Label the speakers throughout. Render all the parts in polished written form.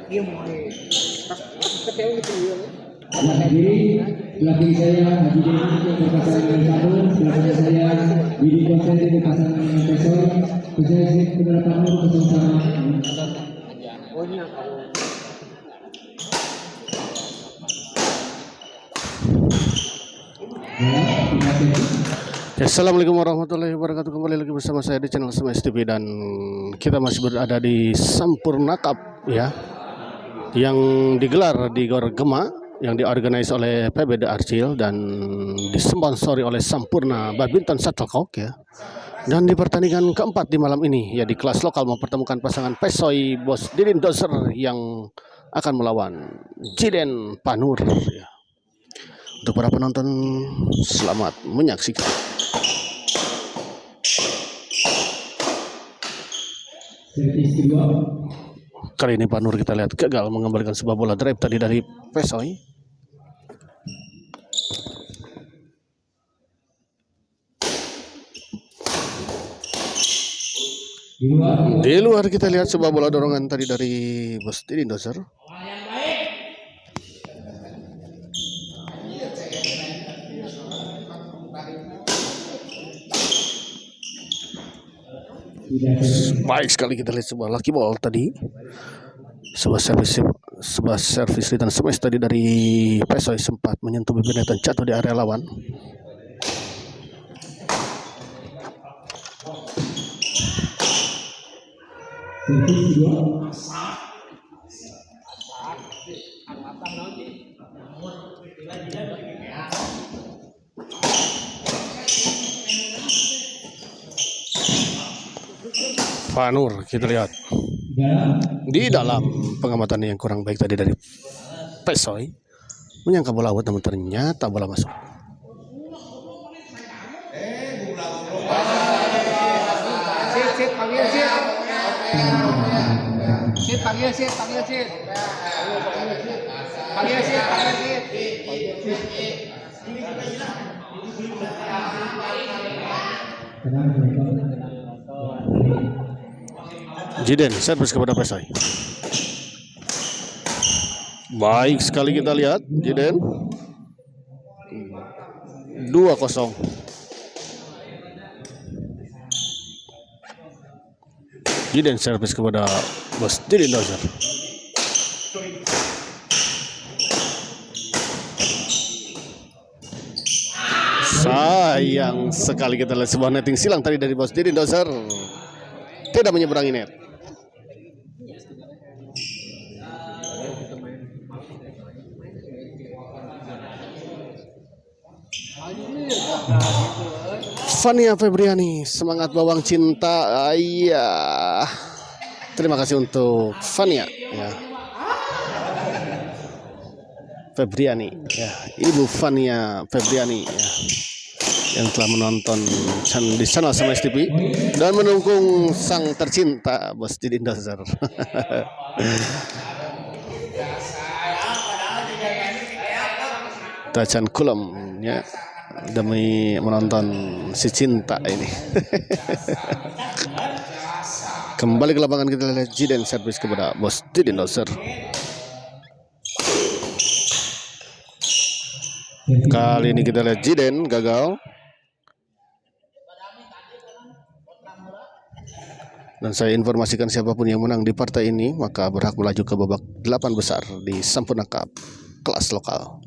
Speaker 1: Dia mau kecewa gitu ya.
Speaker 2: Jadi belakang saya Haji Dedi untuk pasangan satu, belakang saya Didi Konsen untuk pasangan Pesor, saya kepada tamu bersama.
Speaker 1: Oh iya kalau
Speaker 3: Ya, Assalamualaikum warahmatullahi wabarakatuh. Kembali lagi bersama saya di channel Smash TV dan kita masih berada di Sampurna Cup ya, yang digelar di Gor Gema, yang diorganisasi oleh PBD Arcil dan disponsori oleh Sampurna Badminton Shuttlecock ya. Dan di pertandingan keempat di malam ini ya, di kelas lokal mempertemukan pasangan Pesoy Bos Didin Doser yang akan melawan Jiden Panur ya. Untuk para penonton, selamat menyaksikan. Kali ini Pak Nur kita lihat gagal mengembalikan sebuah bola drive tadi dari Pesoy. Di luar kita lihat sebuah bola dorongan tadi dari Bos Didin Doser. Baik sekali kita lihat sebuah lucky ball tadi, sebuah servis dan smash tadi dari Pesoy sempat menyentuh bibirnya dan jatuh di area lawan. Panur kita lihat di dalam pengamatan yang kurang baik tadi dari Pesoy, menyangka bola out namun ternyata bola masuk. Jiden servis kepada Pesoy. Baik sekali kita lihat Jiden 2-0. Jiden servis kepada Bos Didin Doser. Sayang sekali kita lihat sebuah netting silang tadi dari Bos Didin Doser, tidak menyeberangi net. Fania Febriani, semangat bawang cinta. Iya. Terima kasih untuk Fania ya. Febriani ya, Ibu Fania Febriani ya, yang telah menonton di channel Smash TV dan mendukung sang tercinta Bos Didin Doser. Tacan kulem ya, demi menonton si cinta ini. Kembali ke lapangan kita lihat Jiden servis kepada Bos Didin Doser. Kali ini kita lihat Jiden gagal. Dan saya informasikan siapapun yang menang di partai ini maka berhak melaju ke babak 8 besar di Sampurna Cup kelas lokal.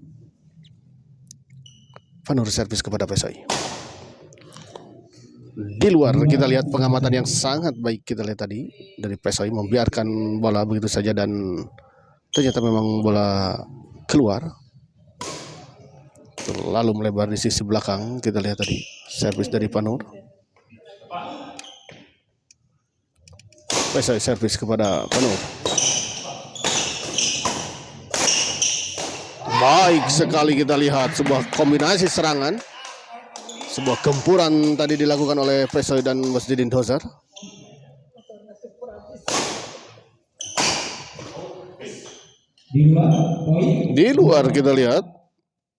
Speaker 3: Panur servis kepada Pesoy. Di luar kita lihat pengamatan yang sangat baik kita lihat tadi dari Pesoy, membiarkan bola begitu saja dan ternyata memang bola keluar lalu melebar di sisi belakang. Kita lihat tadi servis dari Panur. Pesoy servis kepada Panur. Baik sekali kita lihat sebuah kombinasi serangan, sebuah gempuran tadi dilakukan oleh Pesoy dan Bos Didin Doser. Di luar kita lihat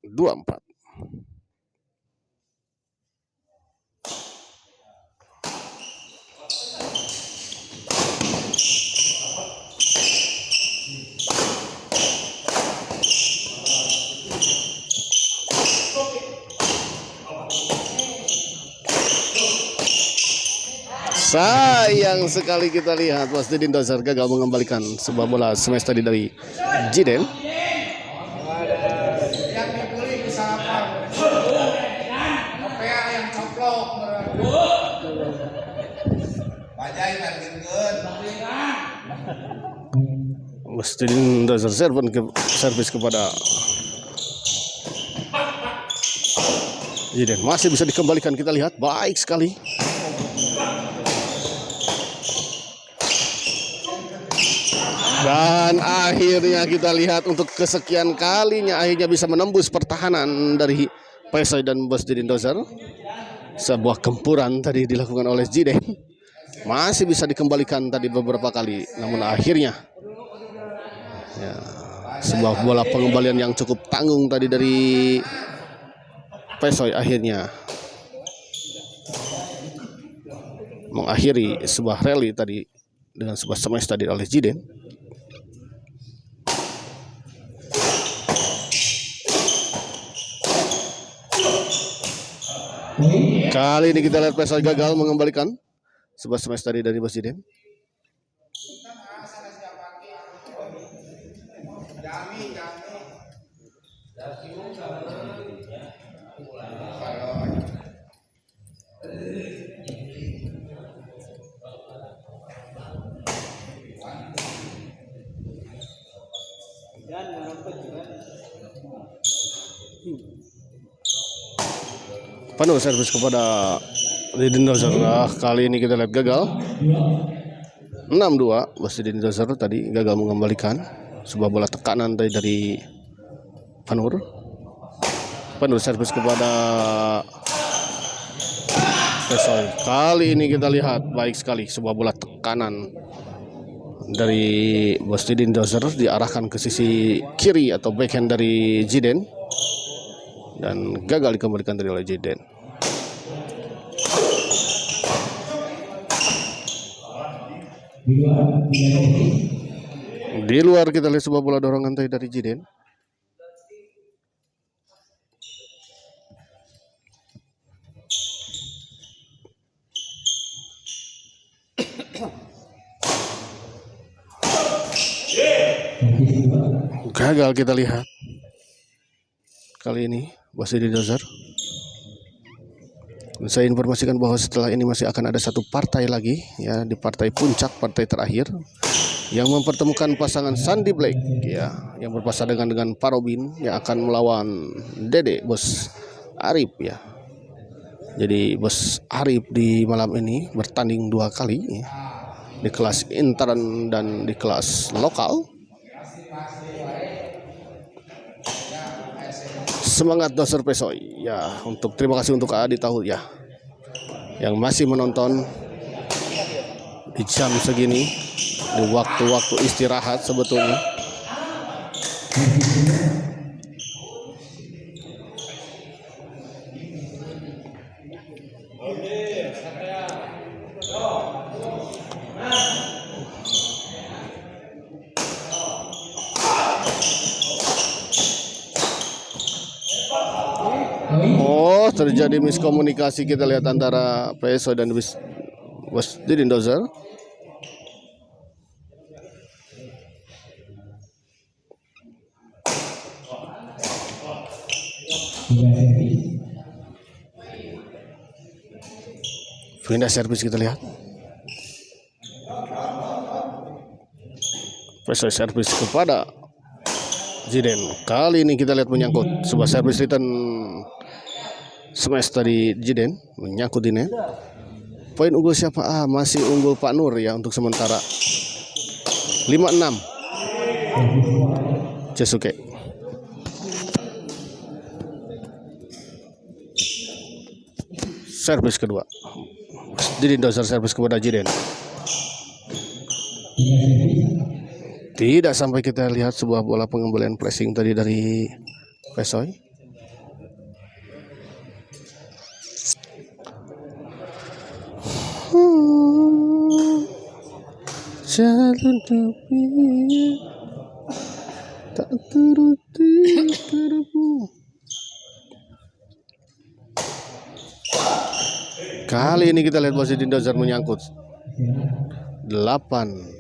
Speaker 3: 2-4. Sayang sekali kita lihat Bos Didin Dozer gagal mengembalikan sebuah bola smash tadi dari Jiden. Bos Didin Dozer servis kepada Jiden, masih bisa dikembalikan, kita lihat baik sekali. Dan akhirnya kita lihat untuk kesekian kalinya akhirnya bisa menembus pertahanan dari Pesoy dan Bos Didin Dozer. Sebuah gempuran tadi dilakukan oleh Jiden, masih bisa dikembalikan tadi beberapa kali, namun akhirnya ya, sebuah bola pengembalian yang cukup tanggung tadi dari Pesoy akhirnya mengakhiri sebuah rally tadi dengan sebuah smash tadi oleh Jiden. Kali ini kita lihat Pesoy gagal mengembalikan sebuah smash tadi dari Bos Jiden. Penuh servis kepada Didin Dozer. Kali ini kita lihat gagal 6-2. Bos Didin Dozer tadi gagal mengembalikan sebuah bola tekanan dari Panur. Penuh servis kepada Pesoy. Kali ini kita lihat baik sekali sebuah bola tekanan dari Bos Didin Dozer diarahkan ke sisi kiri atau backhand dari Jiden dan gagal dikembalikan dari oleh Jiden. Di luar kita lihat sebuah bola dorongan tadi dari Jiden. Gagal kita lihat kali ini Bos Didin Dozer. Saya informasikan bahwa setelah ini masih akan ada satu partai lagi ya, di partai puncak, partai terakhir yang mempertemukan pasangan Sandi Black ya, yang berpasangan dengan Parobin yang akan melawan Dede Bos Arif ya. Jadi Bos Arif di malam ini bertanding 2 kali ya, di kelas intern dan di kelas lokal. Semangat Dozer Pesoy ya. Untuk terima kasih untuk Adi Tahu ya yang masih menonton di jam segini, di waktu-waktu istirahat sebetulnya. Oh, terjadi miskomunikasi kita lihat antara Pesoy dan Bos Didin Dozer. Pindah servis kita lihat. Pesoy servis kepada Jiden. Kali ini kita lihat menyangkut sebuah servis return smash tadi Jiden menyangkut di net. Poin unggul siapa? Masih unggul Pak Nur ya untuk sementara 5-6 Cesuke. Servis kedua Didin Dozer, servis kepada Jiden. Tidak sampai kita lihat sebuah bola pengembalian pressing tadi dari Pesoy. Jalan tapi tak turuti karamu. Kali ini kita lihat Bos Didin Dozer menyangkut 8-5.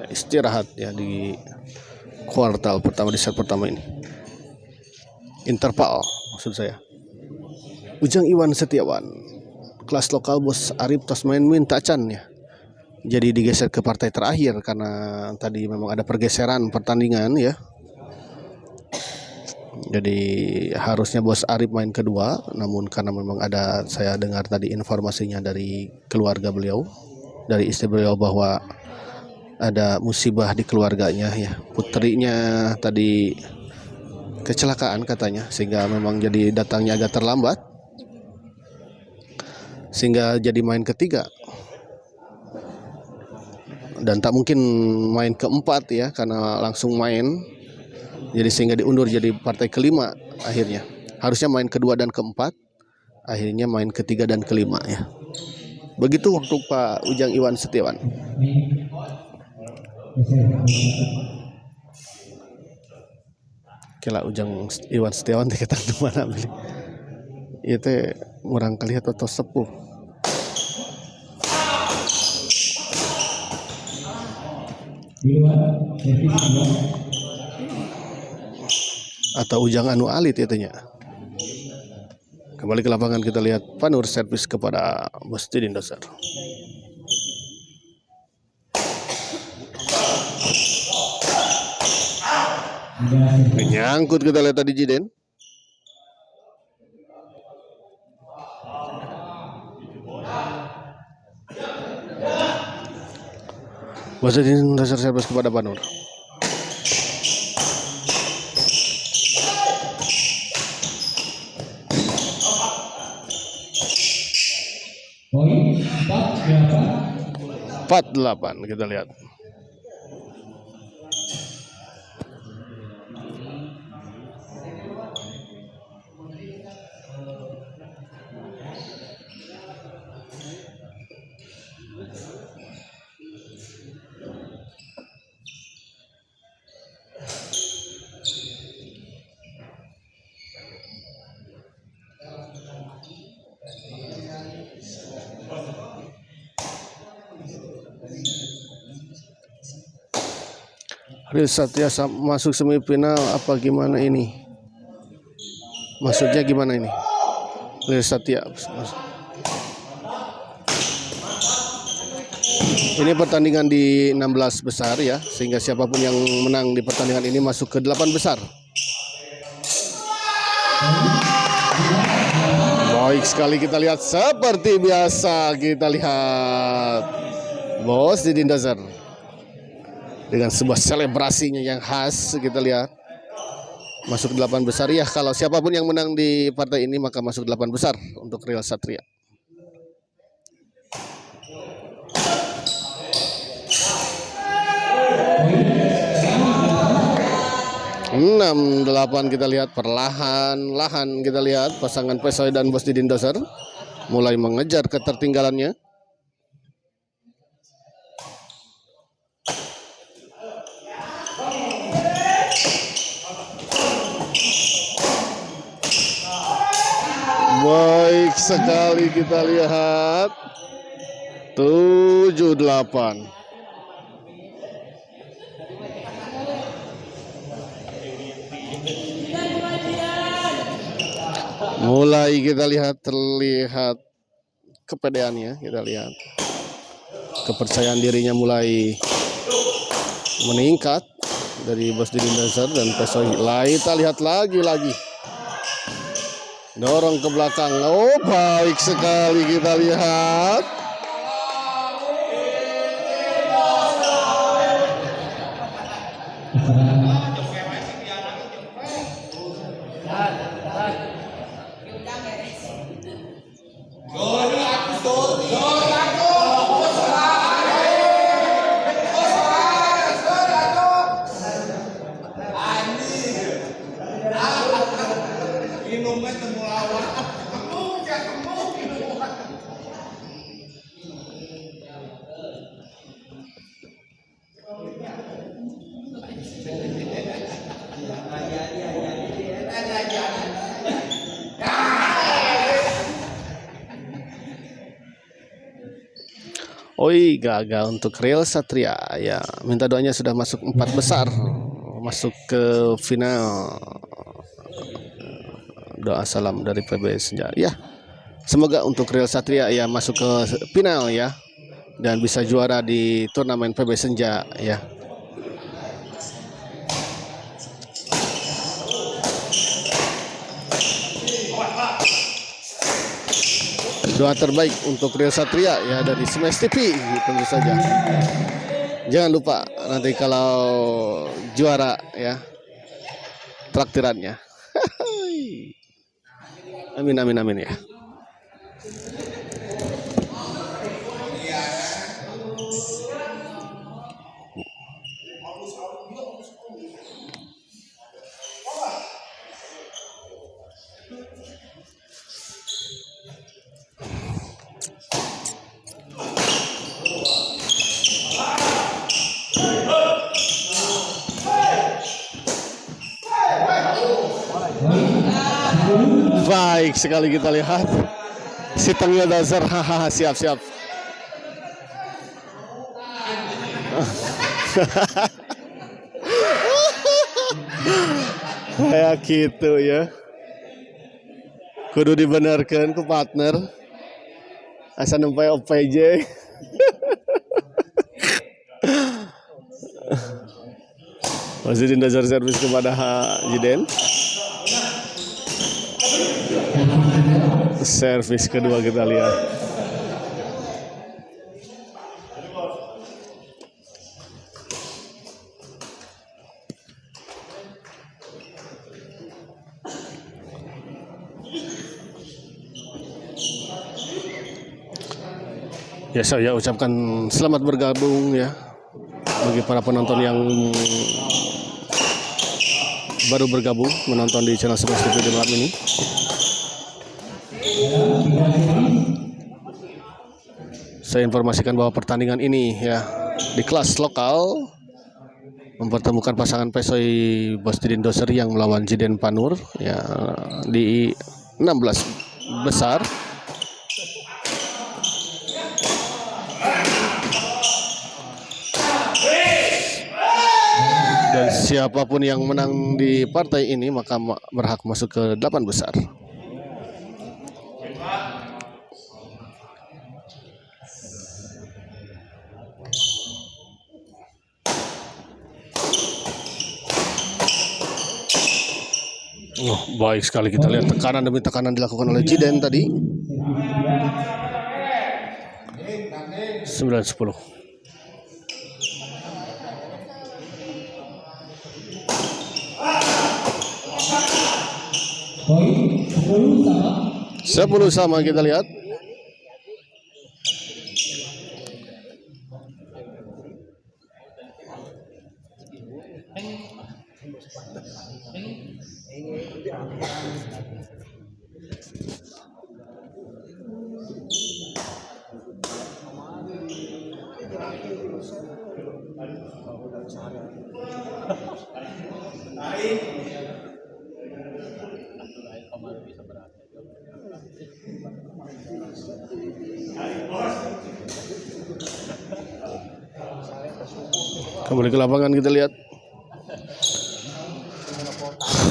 Speaker 3: Istirahat ya di kuartal pertama, di set pertama ini. Interval maksud saya. Ujang Iwan Setiawan, kelas lokal bos Arif tos main tacan ya. Jadi digeser ke partai terakhir karena tadi memang ada pergeseran pertandingan ya. Jadi harusnya bos Arif main kedua, namun karena memang ada, saya dengar tadi informasinya dari keluarga beliau, dari istri beliau, bahwa ada musibah di keluarganya ya. Putrinya tadi kecelakaan katanya, sehingga memang jadi datangnya agak terlambat, sehingga jadi main ketiga dan tak mungkin main keempat ya, karena langsung main, jadi sehingga diundur jadi partai kelima. Akhirnya harusnya main kedua dan keempat, akhirnya main ketiga dan kelima ya. Begitu untuk Pak Ujang Iwan Setiawan. Kela Ujang Iwan Setiawan teh ketang di mana beli? Ieu teh urang kali atau sepuh. Atau Ujang anu alit ya tanya. Kembali ke lapangan, kita lihat Panur servis kepada Bos Didin Doser. Menyangkut, kita lihat tadi Jiden. Bos Didin Doser servis kepada Panur.
Speaker 2: Poin
Speaker 3: 4-8 kita lihat. Real Satria masuk semifinal apa gimana ini? Maksudnya gimana ini? Real Satria. Ini pertandingan di 16 besar ya, sehingga siapapun yang menang di pertandingan ini masuk ke 8 besar. Baik sekali, kita lihat seperti biasa, kita lihat Bos Didin Doser dengan sebuah selebrasinya yang khas. Kita lihat masuk 8 besar ya. Kalau siapapun yang menang di partai ini maka masuk 8 besar untuk Real Satria. Enam 8 kita lihat, perlahan-lahan kita lihat pasangan Pesoy dan Bos Didin Doser mulai mengejar ketertinggalannya. Baik sekali, kita lihat 7-8. Mulai kita lihat, terlihat kepedeannya, kita lihat kepercayaan dirinya mulai meningkat dari Bos Didin Doser dan Pesoy. Kita lihat lagi dorong ke belakang. Oh, baik sekali, kita lihat. Oi, gagal untuk Real Satria. Ya, minta doanya sudah masuk 4 besar, masuk ke final. Doa salam dari PB Senja. Ya, semoga untuk Real Satria ya masuk ke final ya, dan bisa juara di turnamen PB Senja ya. Doa terbaik untuk Real Satria ya dari Smash TV tentu saja. Jangan lupa nanti kalau juara ya traktirannya. Amin amin amin ya. Baik sekali kita lihat si Tengil Dasar. Hahaha, siap. Kayak gitu ya. Kudu dibenarkan ku partner. Asa nempai OPJ. Wasidin Dasar servis kepada Jiden. Servis kedua kita lihat. Ya, saya ucapkan selamat bergabung ya bagi para penonton yang baru bergabung menonton di channel Smash TV di malam ini. Saya informasikan bahwa pertandingan ini ya di kelas lokal mempertemukan pasangan Pesoi Bosdidin Doseri yang melawan Jiden Panur ya di 16 besar. Dan siapapun yang menang di partai ini maka berhak masuk ke 8 besar. Oh, baik sekali kita lihat tekanan demi tekanan dilakukan oleh Jiden tadi. 9-10.
Speaker 2: Poin
Speaker 3: 10 sama kita lihat. Kembali ke lapangan kita lihat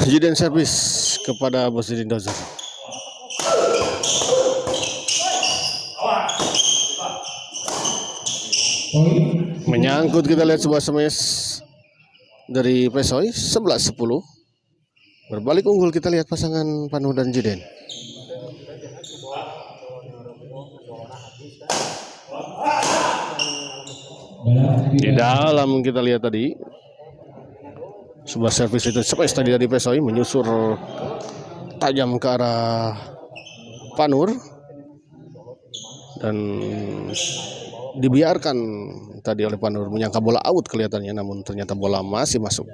Speaker 3: Jiden servis kepada Bosdidin Dosar. Menyangkut kita lihat sebuah smash dari Pesoi 11-10. Berbalik unggul kita lihat pasangan Panur dan Jiden. Di dalam kita lihat tadi sebuah servis itu smash tadi dari Pesoi menyusur tajam ke arah Panur dan dibiarkan tadi oleh Panur, menyangka bola out kelihatannya, namun ternyata bola masih masuk.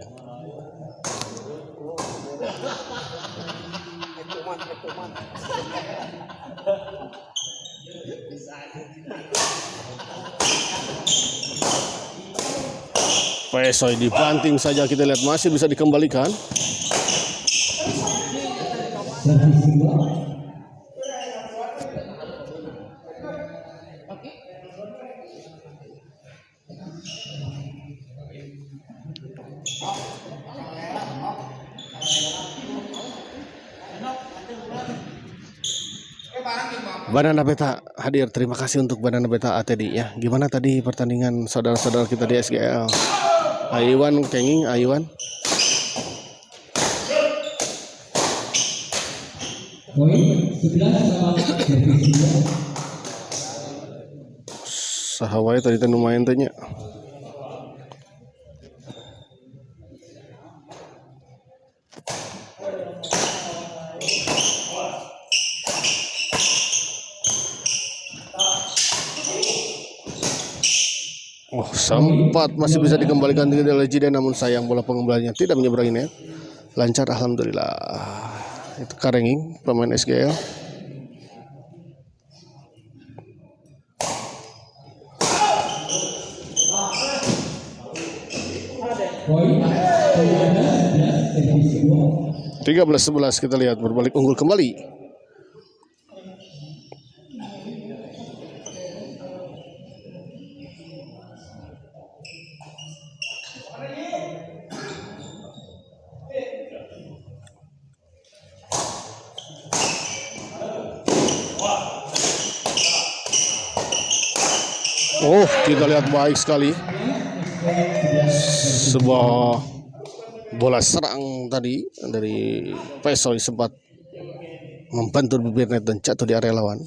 Speaker 3: Pesoi dibanting saja kita lihat masih bisa dikembalikan. Banana Beta hadir. Terima kasih untuk Banana Beta ATD ya. Gimana tadi pertandingan saudara-saudara kita di SGL? Aiwan Kenging, Aiwan.
Speaker 2: Poin 11 sama servis 2.
Speaker 3: Sahawai tadi teh lumayan tanya. Oh, sempat masih bisa dikembalikan oleh Jiden, namun sayang bola pengembaliannya tidak menyeberangi net. Lancar, alhamdulillah. Itu Karenging, pemain SGL.
Speaker 2: Poin 13 servis 2.
Speaker 3: 13-11 kita lihat berbalik unggul kembali. Oh, kita lihat baik sekali. Sebuah bola serang tadi dari Pesoy sempat membantu bibir net dan jatuh di area lawan.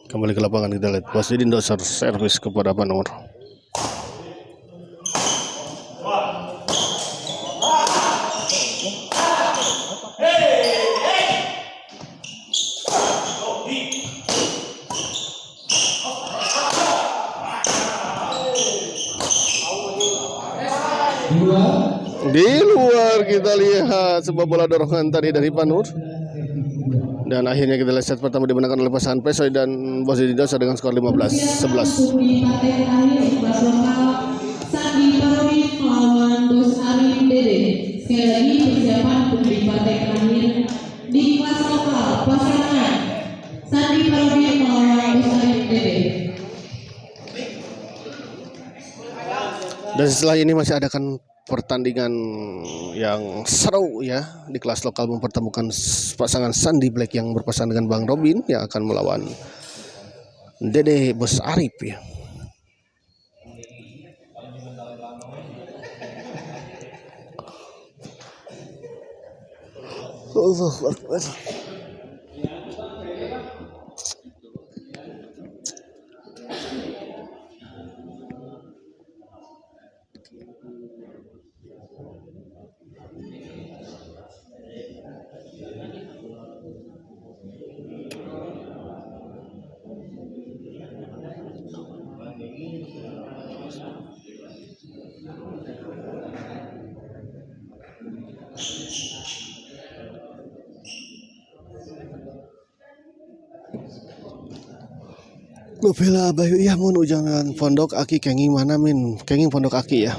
Speaker 3: Kembali ke lapangan kita lihat Wasdin Doser servis kepada Panur. Di luar kita lihat sebuah bola dorongan tadi dari Panur. Dan akhirnya kita lihat set pertama dimenangkan oleh pasangan Pesoy dan Wasdin Doser dengan skor 15-11.
Speaker 4: Sandi Parodi melawan Bos Arim Dede. Sekali lagi persiapan untuk di partai terakhir di kelas lokal pasangan Sandi Parodi melawan Bos Arim Dede.
Speaker 3: Dan setelah ini masih adakan pertandingan yang seru ya di kelas lokal, mempertemukan pasangan Sandi Black yang berpasangan dengan Bang Robin yang akan melawan Dede Bos Arif ya. Allahu Akbar. Novela Bayu ya mun ujangan pondok aki kenging mana min kenging pondok aki ya.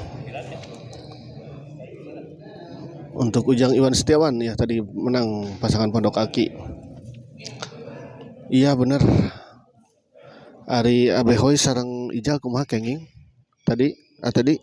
Speaker 3: Untuk ujang Iwan Setiawan ya tadi menang pasangan pondok aki. Iya bener. Ari Abehoy sareng Ijal kumaha kenging tadi tadi.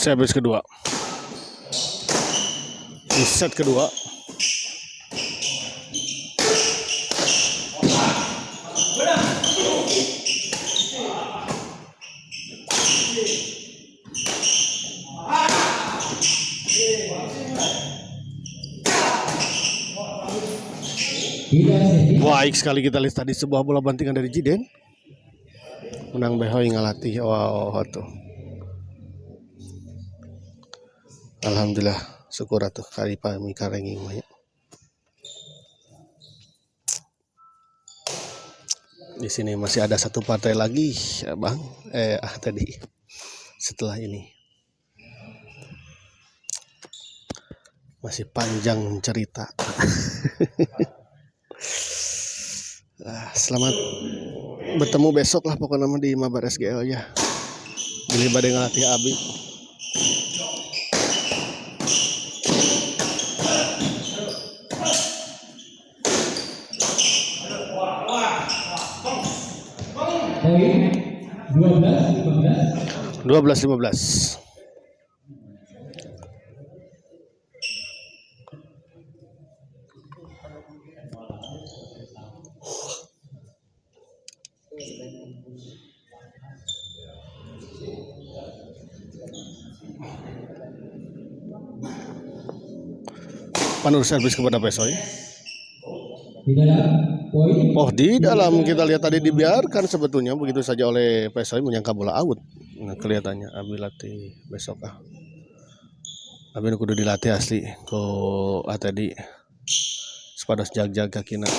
Speaker 3: Servis kedua. Di set kedua.
Speaker 2: Tidak sih.
Speaker 3: Baik sekali kita lihat tadi sebuah bola bantingan dari Jiden. Menang behoy ngalatih. Wow, tuh. Alhamdulillah, syukur atuh kali pami karenging mah. Di sini masih ada satu partai lagi, ya Bang. Tadi setelah ini masih panjang cerita. Selamat bertemu besok lah pokoknya di Mabar SGL ya. Beli bade ngalatih abi.
Speaker 2: Poin 12-15.
Speaker 3: 12-15. Panur servis kepada Pesoy.
Speaker 2: Di dalam poin.
Speaker 3: Oh, di dalam kita lihat tadi dibiarkan sebetulnya begitu saja oleh Pesoy menyangka bola out. Nah, kelihatannya abi latih besok abi nu kudu dilatih asli ko tadi sepados jag-jag kakina.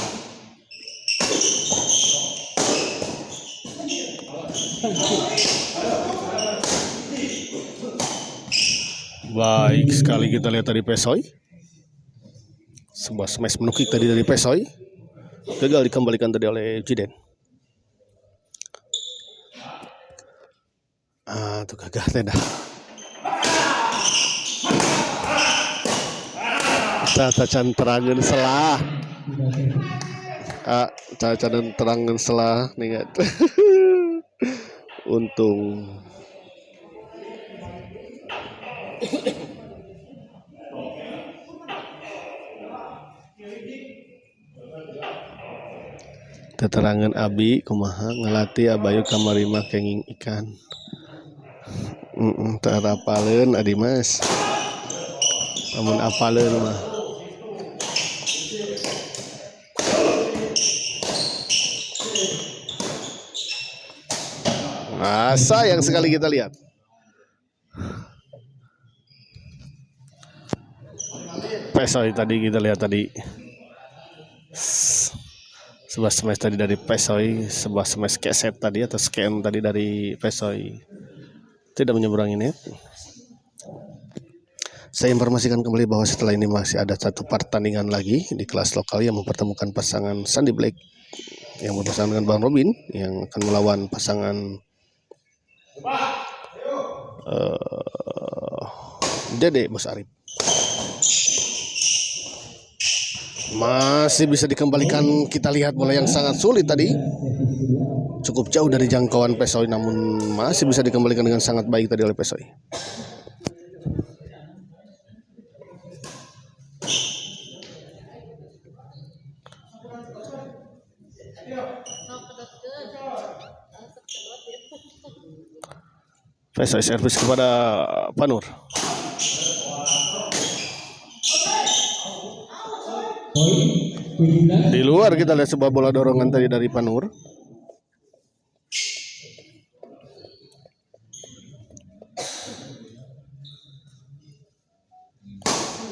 Speaker 3: Baik sekali kita lihat tadi Pesoy. Sebuah smash menukik tadi dari Pesoy. Gagal dikembalikan tadi oleh Jiden. Tuh gagah tidak. Cacan terangan selah. Cacan terangan selah nih. Untung. Keterangan abi kumaha ngelatih abayu kamarima kenging ikan. Terapaleun adi mas. Namun apaleun mah. Sayang sekali kita lihat. Pesoy tadi kita lihat tadi. Sebuah smash tadi dari Pesoy, sebuah smash keset tadi atau scan tadi dari Pesoy tidak menyeberangi net. Saya informasikan kembali bahwa setelah ini masih ada satu pertandingan lagi di kelas lokal yang mempertemukan pasangan Sandy Black yang berpasangan dengan Bang Robin yang akan melawan pasangan Dede Bos Arif. Masih bisa dikembalikan, kita lihat bola yang sangat sulit tadi. Cukup jauh dari jangkauan Pesoy namun masih bisa dikembalikan dengan sangat baik tadi oleh Pesoy. Pesoy servis kepada Panur. Di luar kita lihat sebuah bola dorongan tadi dari Panur.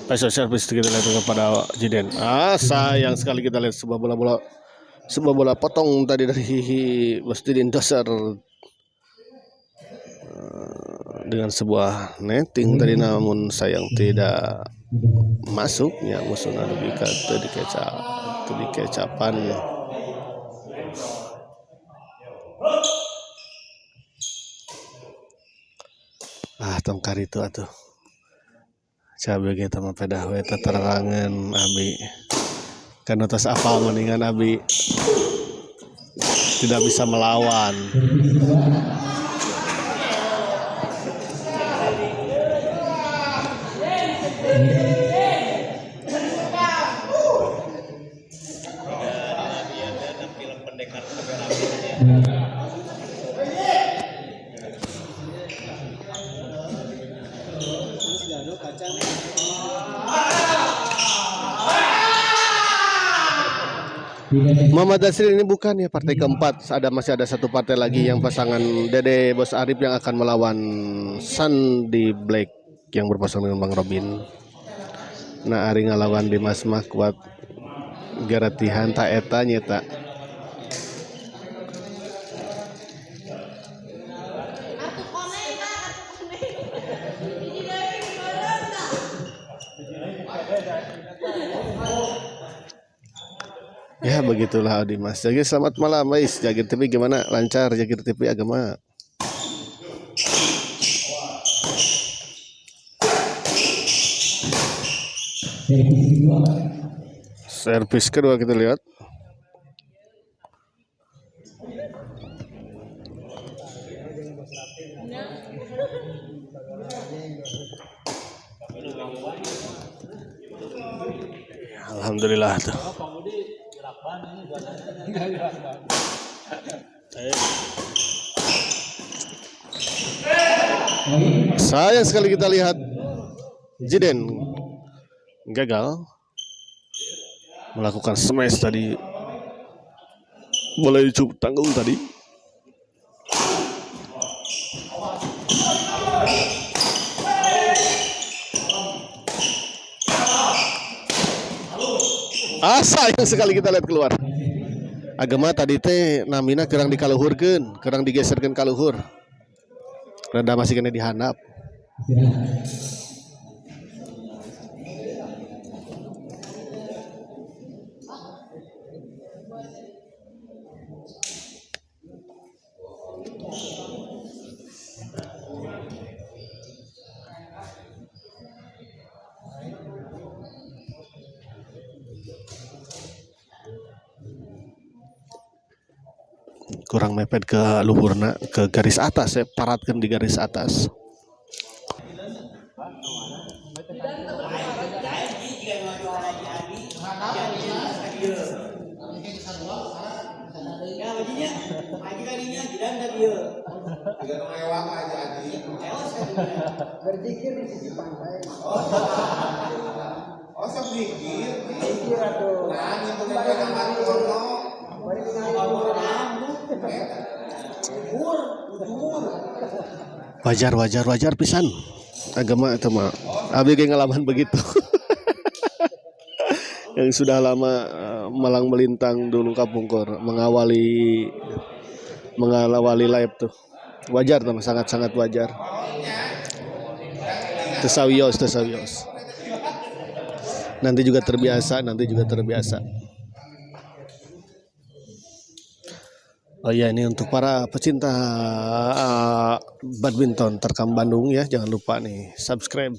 Speaker 3: Pesoy servis kita lihat kepada Jiden. Sayang sekali kita lihat sebuah bola potong tadi dari Bos Didin Doser dengan sebuah netting tadi namun sayang tidak masuknya musuhnya lebih ke tadi kecapan. Tongkar itu atuh cabe kita mah pedah we teterangan abi kan atas apa mendingan abi tidak bisa melawan. Muhammad Dasri ini bukan ya partai keempat. Masih ada satu partai lagi yang pasangan Dede Bos Arif yang akan melawan Sandi Black yang berpasangan dengan Bang Robin. Nah, ari ngalawan Dimas mah kuat garatihan ta eta nyeta. Ya begitulah Dimas. Jadi selamat malam guys. Jagir TV gimana? Lancar Jagir TV agama. Servis kedua kita lihat. Alhamdulillah tuh. Sayang sekali kita lihat Jiden gagal melakukan smash tadi, boleh cukup tanggung tadi. Sayang sekali kita lihat keluar. Agama tadi teh namina kerang dikaluhurkeun, kerang digeserkeun ka luhur. Rada masih kena dihandap. Kurang mepet ke luhurna, ke garis atas ya, paratkan di garis atas.
Speaker 1: Berzikir di sisi pantai.
Speaker 5: Oh, berzikir.
Speaker 1: Berzikir atuh.
Speaker 5: Nah, itu kamar kono.
Speaker 1: Bari ningali
Speaker 3: Wajar pisan. Agama itu mah. Abi ge ngalaman begitu. Yang sudah lama malang melintang dulu kapungkur mengawali live tuh. Wajar teman, sangat wajar. Tesawios. Nanti juga terbiasa. Oh ya, ini untuk para pecinta badminton Terkam Bandung ya, jangan lupa nih subscribe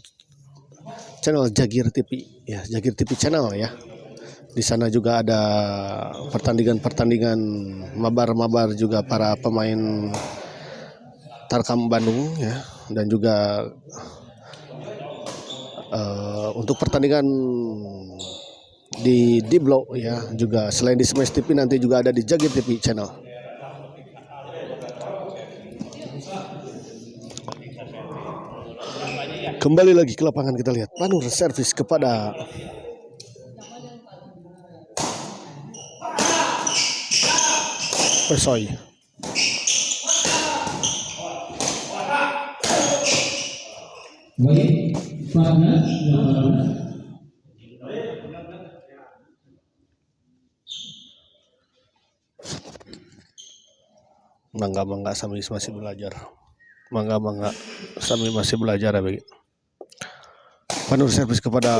Speaker 3: channel Jagir TV ya, Jagir TV channel ya. Di sana juga ada pertandingan mabar juga para pemain Terkam Bandung ya, dan juga untuk pertandingan di Blog ya, juga selain di Smash TV nanti juga ada di Jagir TV channel. Kembali lagi ke lapangan, kita lihat Panur servis kepada Pesoy.
Speaker 2: Baik, 14.
Speaker 3: Mangga Sami masih belajar. Mangga Sami masih belajar ya begitu. Panur servis kepada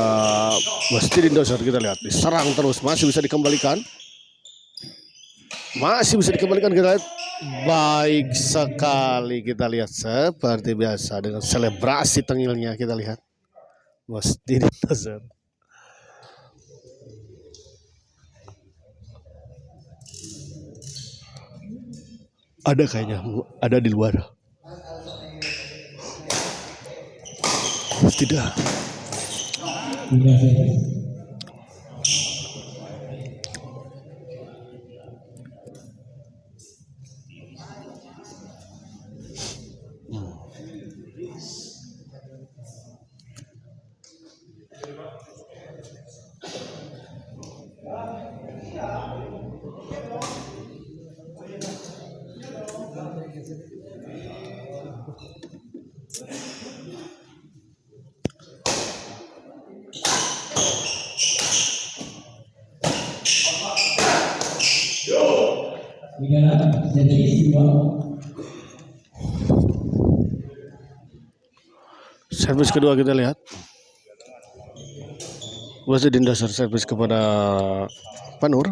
Speaker 3: Bastidin Dosar, kita lihat diserang terus, masih bisa dikembalikan. Kita lihat baik sekali, kita lihat seperti biasa dengan selebrasi tengilnya, kita lihat Bastidin Dosar. Ada kayaknya, ada di luar. Tidak. Servis kedua kita lihat. Wasdin dasar servis kepada Panur.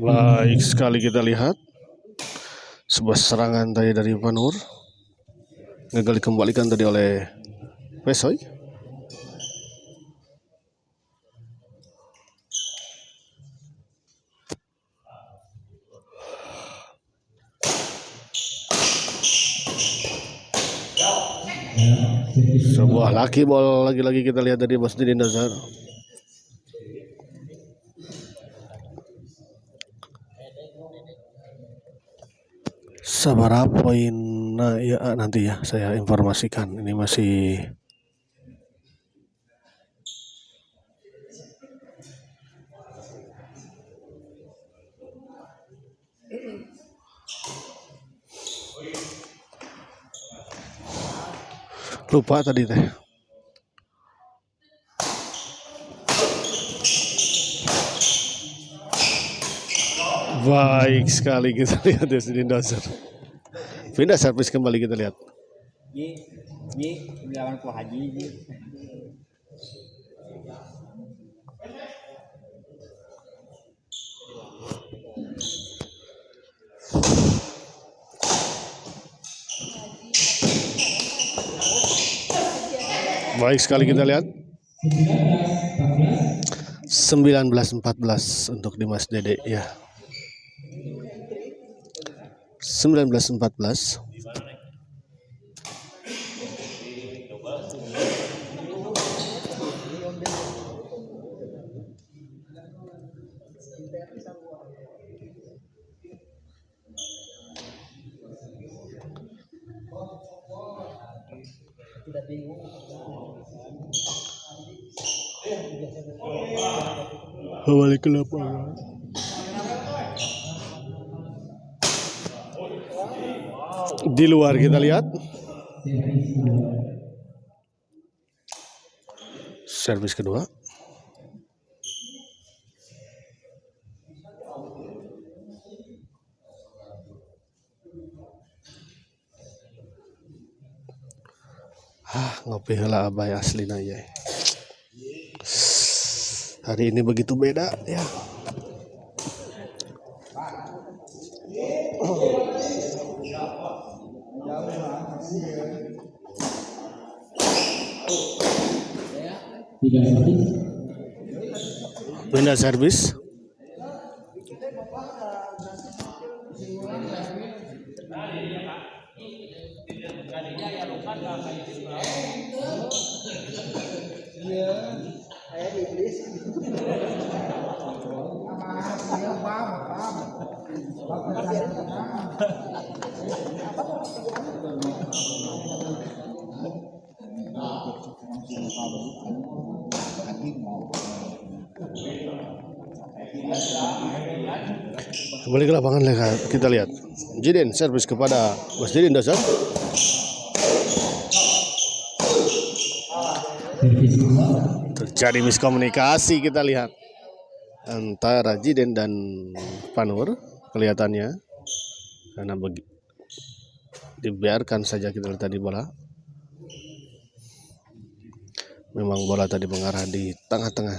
Speaker 3: Baik sekali kita lihat sebuah serangan tadi dari Panur, gagal dikembalikan tadi oleh Pesoy. Sebuah lucky ball lagi-lagi kita lihat dari Wasdin dasar. Sabara poin ya nanti ya saya informasikan, ini masih lupa tadi teh. Baik sekali kita lihat Wasdin dasar. Pindah servis kembali kita lihat.
Speaker 1: Bilangan ku haji.
Speaker 3: Baik sekali kita lihat. 19-14 untuk Dimas Dede ya. 19-14. Kembali ke lapangan. Di luar kita lihat. Servis kedua. Ngopi heula abah aslina ya. Hari ini begitu beda ya. Pindah servis. Kembali ke lapangan kita lihat. Jiden servis kepada Wasdin dasar. Terjadi miskomunikasi kita lihat antara Jiden dan Panur kelihatannya, karena dibiarkan saja kita lihat tadi bola. Memang bola tadi mengarah di tengah-tengah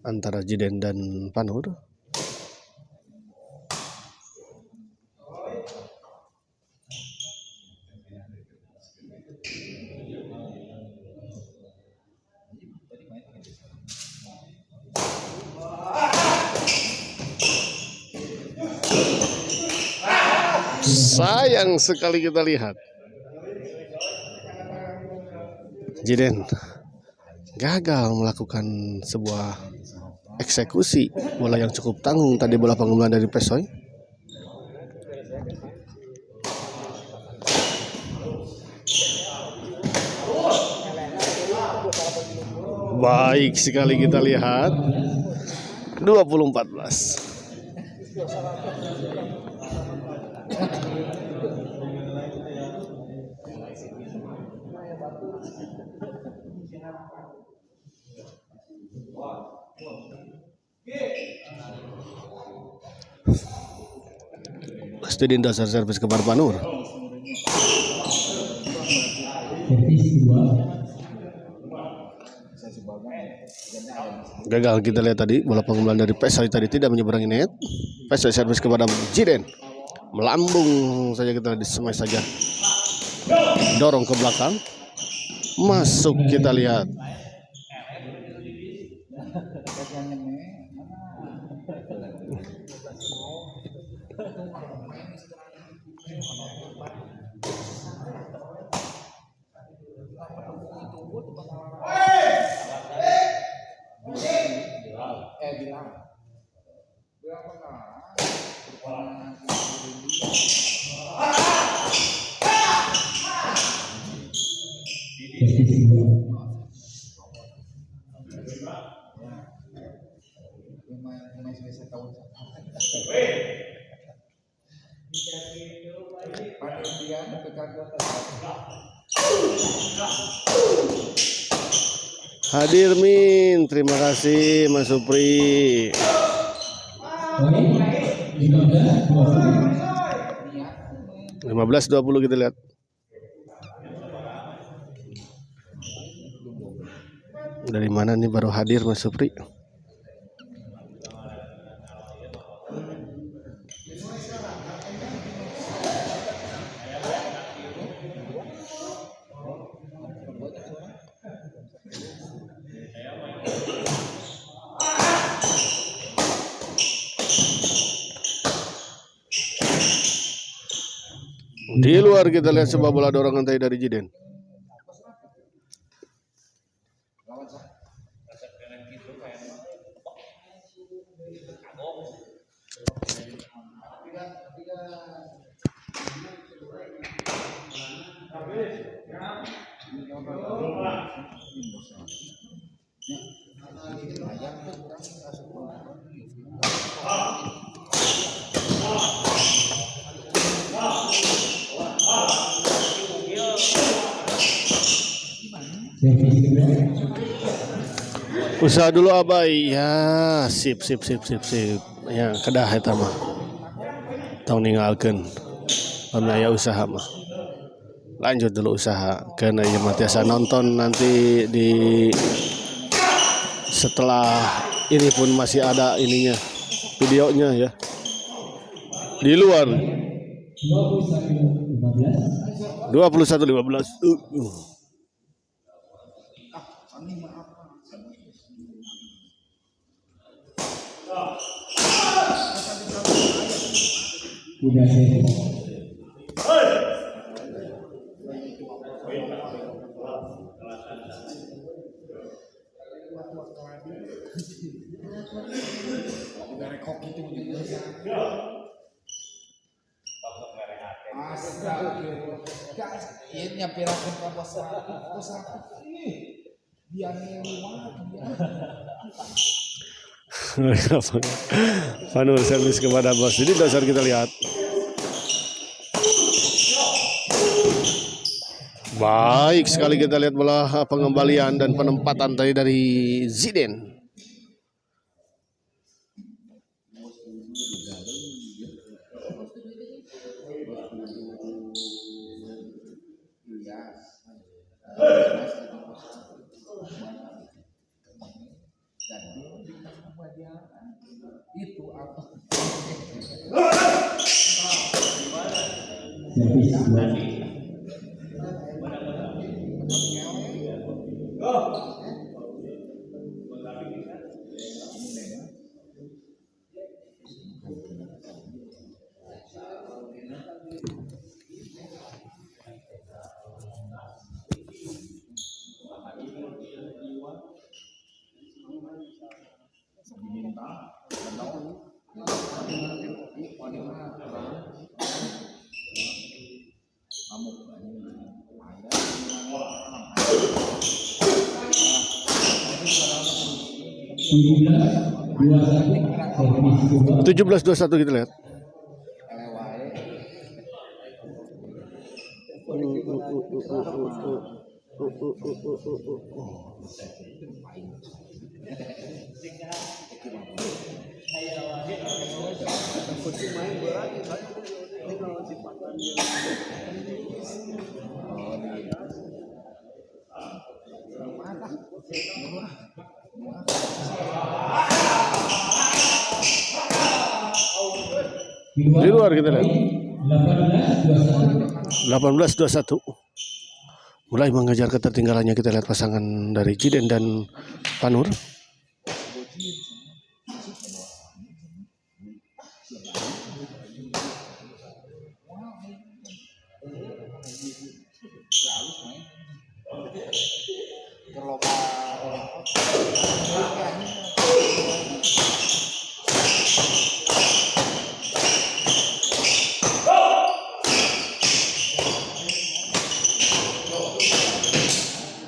Speaker 3: antara Jiden dan Panur. Sayang sekali kita lihat Jiden gagal melakukan sebuah eksekusi bola yang cukup tanggung tadi, bola pengumuman dari Pesoy. Baik sekali kita lihat 20-14. Pasti di dasar servis kepada Panur.
Speaker 2: Servis 2.
Speaker 3: Gagal kita lihat tadi, bola pengumpulan dari PSI tadi tidak menyeberangi net. PSI servis kepada Jiden. Melambung saja kita di smash saja. Dorong ke belakang. Masuk kita lihat.
Speaker 2: Servis 2.
Speaker 3: Hadir Min, terima kasih Mas Supri. 15-20 kita lihat. Dari mana nih baru hadir Mas Supri? Di luar kita lihat sebuah bola dorongan tadi dari Jiden. Usaha dulu Abai ya, sip ya kedah eta mah tong ninggalkeun aya usaha mah lanjut dulu usaha karena ieu mah tiasa nonton nanti di setelah ini pun masih ada ininya videonya ya di luar 21-15
Speaker 2: Udah servis.
Speaker 3: Panur servis kepada bos. Jadi dasar kita lihat. Baik sekali kita lihat bola pengembalian dan penempatan tadi dari Zidane.
Speaker 2: Servis 2. Servis 2.
Speaker 3: 17-21 kita lihat. Di luar kita lihat
Speaker 2: 18-21.
Speaker 3: 18-21. Mulai mengejar ketertinggalannya, kita lihat pasangan dari Jiden dan Panur.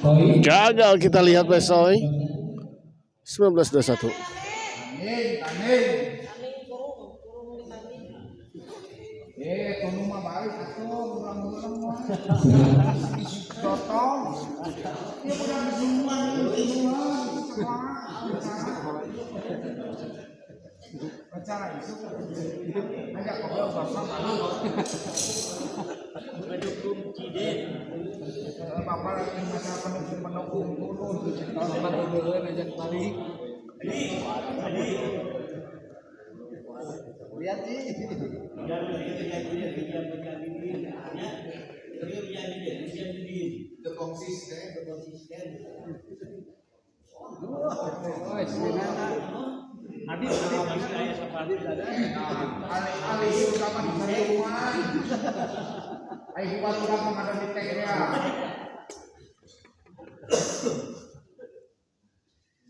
Speaker 2: Poin
Speaker 3: Gagal kita lihat Besoy. 19-21.
Speaker 1: Tunu mah balik atuh, urang-urang mah. Dotong. Ieu budak semua Acara isu. Ajak ngobrol bersama. Ngedukung Ciden. Bapak lagi masa pendukung turun. Kalau turun aja balik. Lihat sih.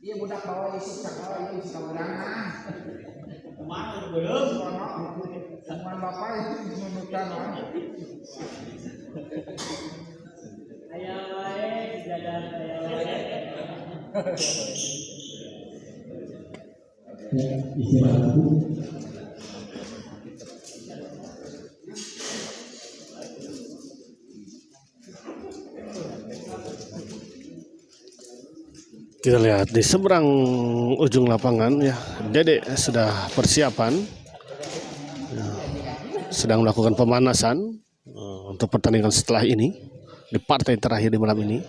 Speaker 1: Dia budak bawa isu cakal ini saurangan. Kemana belum? Teman bapak itu menunjukkan. Ayah wae jajan ayah wae.
Speaker 2: istirahat dulu.
Speaker 3: Kita lihat di seberang ujung lapangan ya, Dede sudah persiapan, ya, sedang melakukan pemanasan untuk pertandingan setelah ini di partai terakhir di malam ini.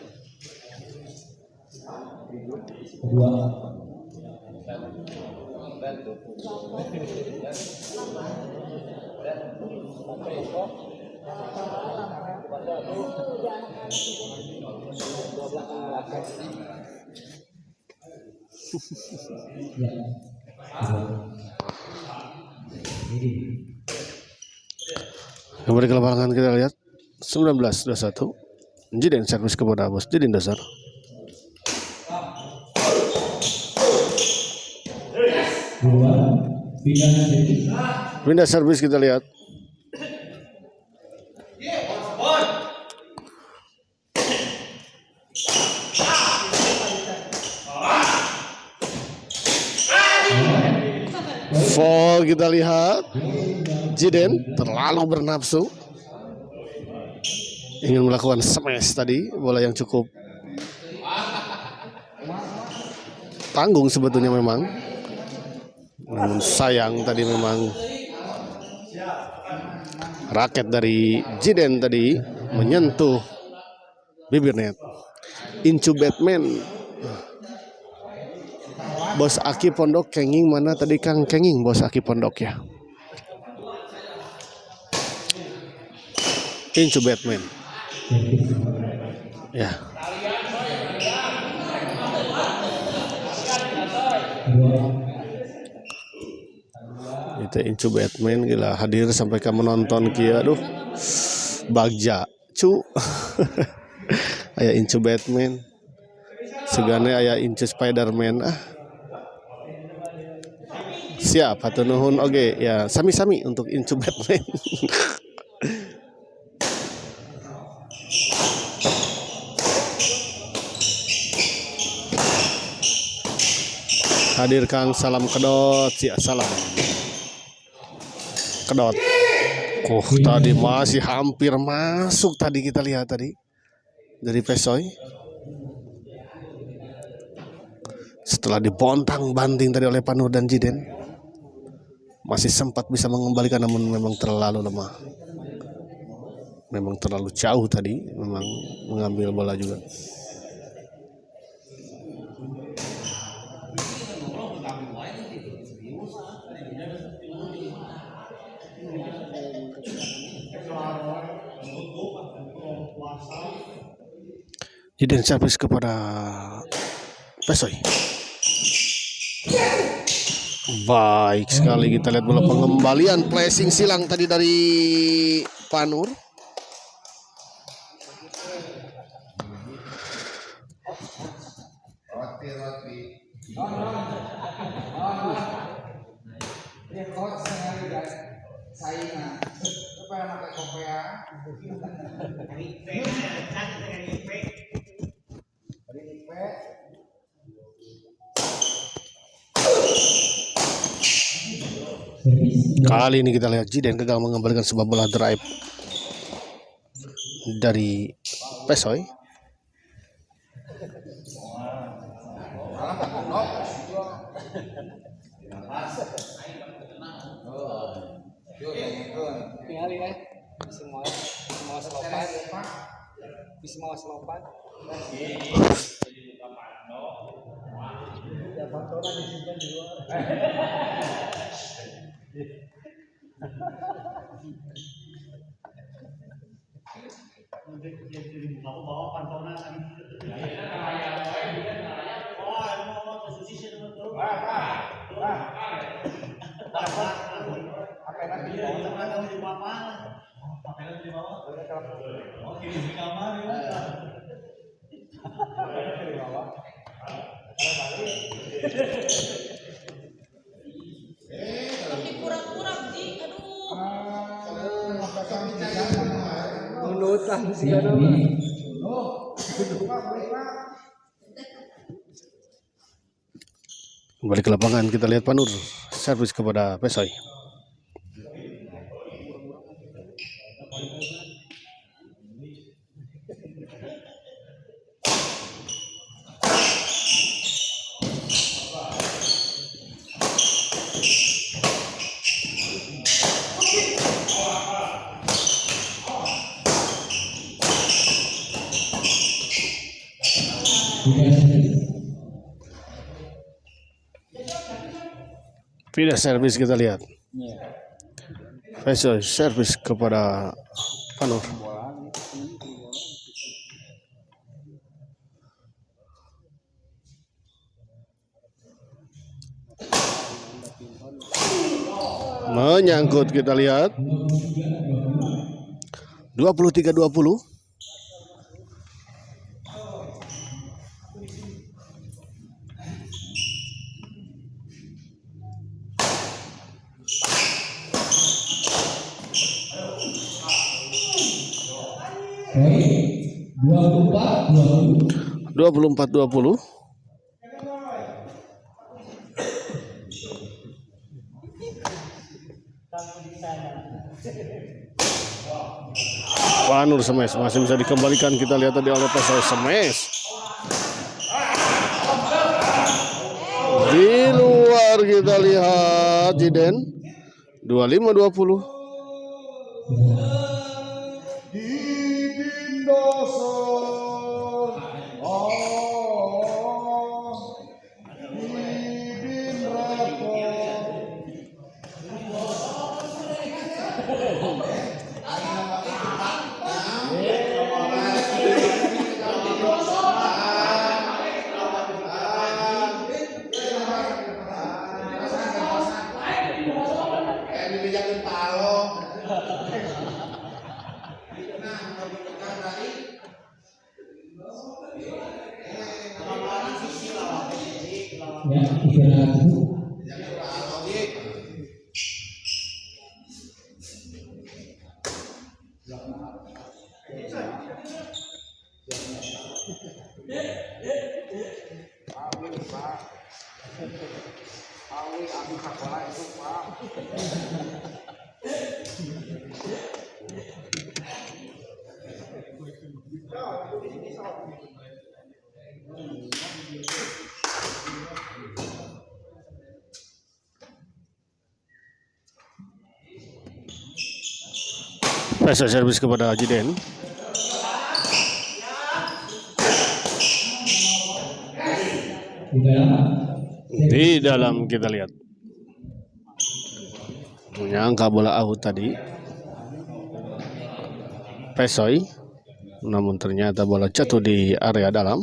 Speaker 2: Dua.
Speaker 3: Kembali ke lapangan kita lihat 19-21. Jiden servis kepada Bos Jidin dasar.
Speaker 2: Dua.
Speaker 3: Pindah servis kita lihat. Fall kita lihat. Jiden terlalu bernafsu, ingin melakukan smash tadi, bola yang cukup tanggung sebetulnya memang. Namun sayang tadi memang raket dari Jiden tadi menyentuh bibir net. Incu Batman. Bos Aki Pondok kenging mana tadi Kang Kenging Bos Aki Pondok ya. Incu Batman. Ya. Itu Incu Batman gila hadir sampai kamu nonton kia aduh. Bagja cu. Aya Incu Batman. Segane aya Incu Spiderman ah. Siap hatur nuhun oge ya sami-sami untuk Incu Batman. Hadir Kang salam kedot si salam kedot. Tadi masih hampir masuk tadi kita lihat tadi dari Pesoy. Setelah dibontang banting tadi oleh Panur dan Jiden. masih sempat bisa mengembalikan, namun memang terlalu lemah. Memang terlalu jauh tadi, memang mengambil bola juga. Hidden service kepada Pesoy. Baik sekali, kita lihat bola pengembalian placing silang tadi dari Panur.
Speaker 1: Dia coach sekali guys. Saingan. Apa yang pakai kopea?
Speaker 3: Kali ini kita lihat Jiden gagal mengembalikan sebuah bola drive dari Pesoy. Kembali ke lapangan, kita lihat Panur servis kepada Pesoy. Pindah servis, kita lihat. Pesoy servis kepada Panur. Menyangkut, kita lihat. 23-20.
Speaker 2: Baik, 24-20.
Speaker 3: Panur smash, masih bisa dikembalikan, kita lihat tadi oleh Pesoy smash. Di luar, kita lihat Jiden 25-20.
Speaker 2: Ya, istirahat dulu.
Speaker 3: Pesok servis kepada Haji Den. Di dalam kita lihat menyangka bola out tadi Pesoy, namun ternyata bola jatuh di area dalam.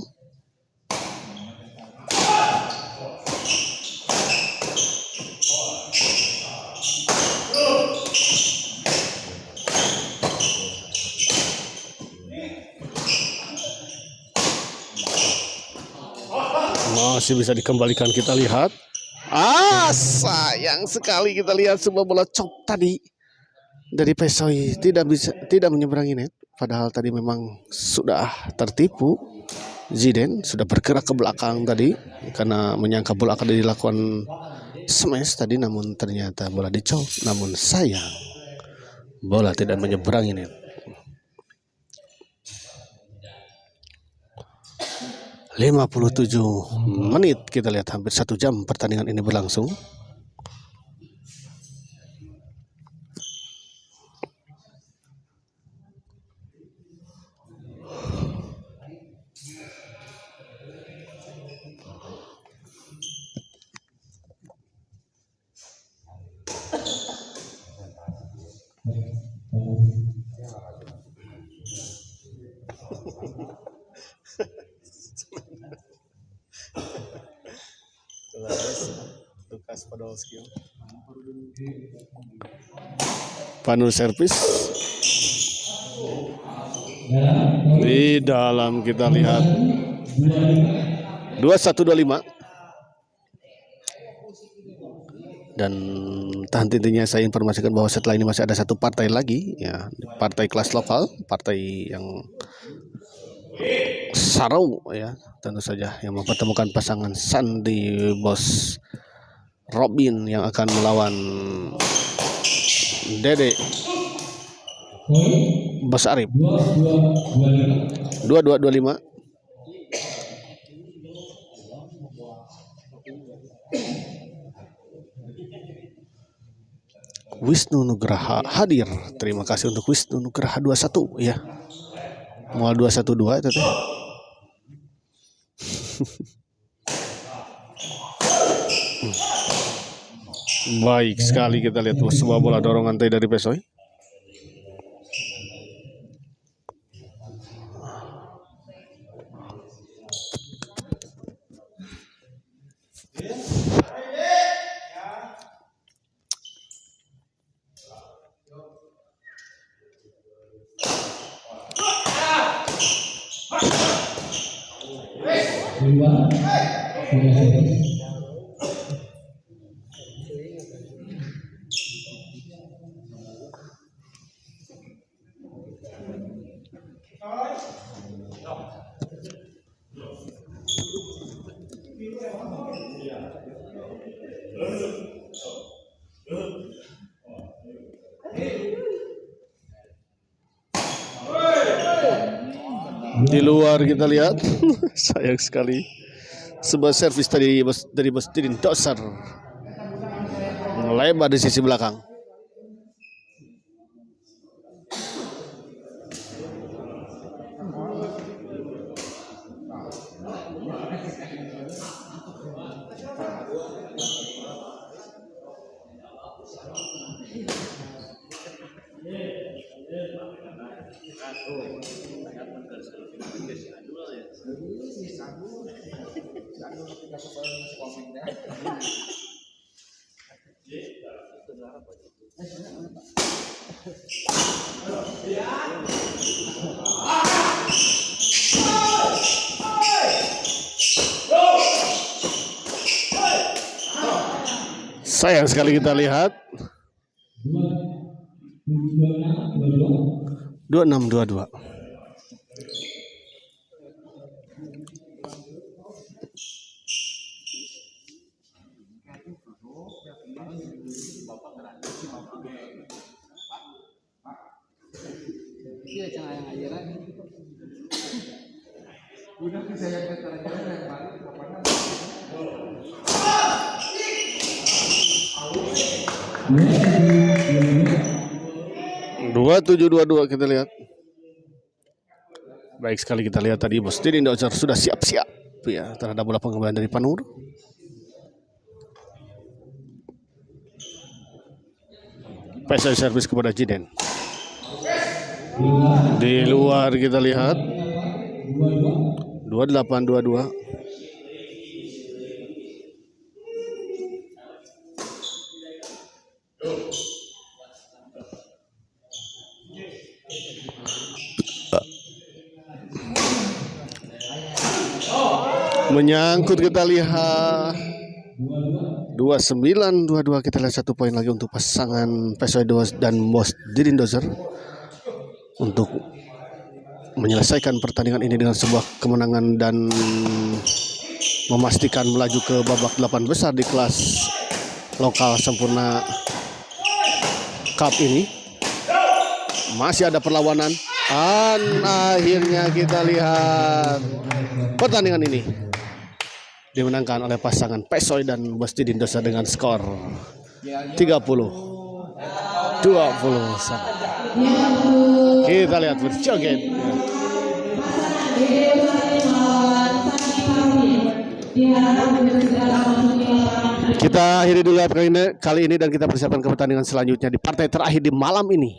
Speaker 3: Masih bisa dikembalikan, kita lihat. Sayang sekali kita lihat sebuah bola chop tadi dari Pesoy tidak menyeberangi net. Padahal tadi memang sudah tertipu. Zidane sudah bergerak ke belakang tadi karena menyangka bola akan dilakukan smash tadi, namun ternyata bola dicop. Namun sayang bola tidak menyeberangi net. 57 menit kita lihat, hampir 1 jam pertandingan ini berlangsung. Panul servis di dalam kita lihat 21-25. Dan tahan intinya saya informasikan bahwa setelah ini masih ada satu partai lagi ya, partai kelas lokal, partai yang Sarau ya, tentu saja yang mempertemukan pasangan Sandi Bos Robin yang akan melawan Dede Bos Arif. 22-25. Wisnu Nugraha hadir. Terima kasih untuk Wisnu Nugraha 21 ya. Mual 212 itu teh. Baik sekali kita lihat sebuah bola dorongan tadi dari Pesoy. Di luar kita lihat sayang sekali sebuah servis tadi dari Bos Didin Doser melebar di sisi belakang. Sayang sekali kita lihat 26-22. 27-22 kita lihat. Baik sekali kita lihat tadi Bos Didin Dozer sudah siap-siap ya terhadap bola pengembalian dari Panur. Pesai servis kepada Jiden. Di luar kita lihat 28-22. Menyangkut kita lihat 29-22 kita lihat 1 poin lagi untuk pasangan Pesai dan Bos Didin Dozer untuk menyelesaikan pertandingan ini dengan sebuah kemenangan dan memastikan melaju ke babak 8 besar di kelas lokal Sampurna Cup ini. Masih ada perlawanan dan akhirnya kita lihat pertandingan ini dimenangkan oleh pasangan Pesoi dan Bos Didin Dozer dengan skor 30-21. Kita lihat berjoget. Kita akhiri dulu kali ini dan kita persiapkan ke pertandingan selanjutnya di partai terakhir di malam ini.